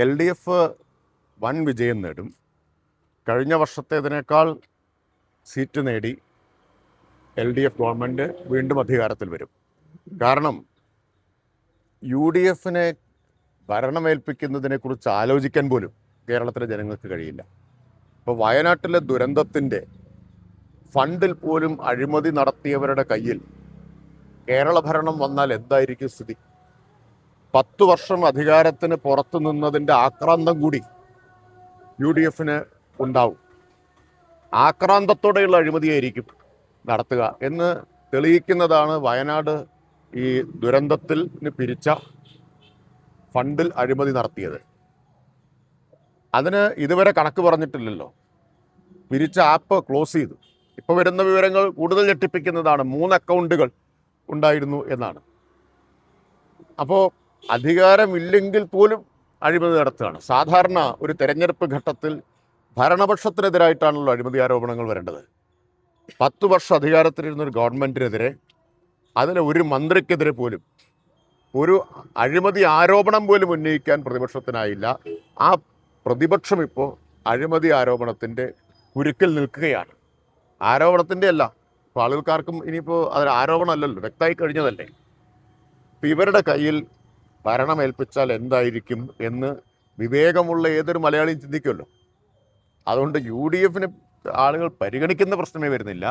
LDF വൻ വിജയം നേടും. കഴിഞ്ഞ വർഷത്തേതിനേക്കാൾ സീറ്റ് നേടി LDF ഗവൺമെൻറ് വീണ്ടും അധികാരത്തിൽ വരും. കാരണം UDF ഭരണമേൽപ്പിക്കുന്നതിനെക്കുറിച്ച് ആലോചിക്കാൻ പോലും കേരളത്തിലെ ജനങ്ങൾക്ക് കഴിയില്ല. ഇപ്പോൾ വയനാട്ടിലെ ദുരന്തത്തിൻ്റെ ഫണ്ടിൽ പോലും അഴിമതി നടത്തിയവരുടെ കയ്യിൽ കേരള ഭരണം വന്നാൽ എന്തായിരിക്കും സ്ഥിതി? 10 വർഷം അധികാരത്തിന് പുറത്തു നിന്നതിൻ്റെ ആക്രാന്തം കൂടി UDF ഉണ്ടാവും. ആക്രാന്തത്തോടെയുള്ള അഴിമതിയായിരിക്കും നടത്തുക എന്ന് തെളിയിക്കുന്നതാണ് വയനാട് ഈ ദുരന്തത്തിൽ പിരിച്ച ഫണ്ടിൽ അഴിമതി നടത്തിയത്. അതിന് ഇതുവരെ കണക്ക് പറഞ്ഞിട്ടില്ലല്ലോ. പിരിച്ച ആപ്പ് ക്ലോസ് ചെയ്തു. ഇപ്പോൾ വരുന്ന വിവരങ്ങൾ കൂടുതൽ ഞെട്ടിപ്പിക്കുന്നതാണ്. 3 അക്കൗണ്ടുകൾ ഉണ്ടായിരുന്നു എന്നാണ്. അപ്പോൾ അധികാരമില്ലെങ്കിൽ പോലും അഴിമതി നടത്തുകയാണ്. സാധാരണ ഒരു തെരഞ്ഞെടുപ്പ് ഘട്ടത്തിൽ ഭരണപക്ഷത്തിനെതിരായിട്ടാണല്ലോ അഴിമതി ആരോപണങ്ങൾ വരേണ്ടത്. 10 വർഷം അധികാരത്തിലിരുന്നൊരു ഗവൺമെൻറ്റിനെതിരെ, അതിലെ ഒരു മന്ത്രിക്കെതിരെ പോലും ഒരു അഴിമതി ആരോപണം പോലും ഉന്നയിക്കാൻ പ്രതിപക്ഷത്തിനായില്ല. ആ പ്രതിപക്ഷം ഇപ്പോൾ അഴിമതി ആരോപണത്തിൻ്റെ കുരുക്കിൽ നിൽക്കുകയാണ്. ആരോപണത്തിൻ്റെ അല്ല, ഇപ്പോൾ ആളുകൾക്കാർക്കും ഇനിയിപ്പോൾ അത് ആരോപണമല്ലല്ലോ, വ്യക്തമായി കഴിഞ്ഞതല്ലേ. ഇപ്പം ഇവരുടെ കയ്യിൽ ഭരണമേൽപ്പിച്ചാൽ എന്തായിരിക്കും എന്ന് വിവേകമുള്ള ഏതൊരു മലയാളിയും ചിന്തിക്കുമല്ലോ. അതുകൊണ്ട് UDF ആളുകൾ പരിഗണിക്കുന്ന പ്രശ്നമേ വരുന്നില്ല.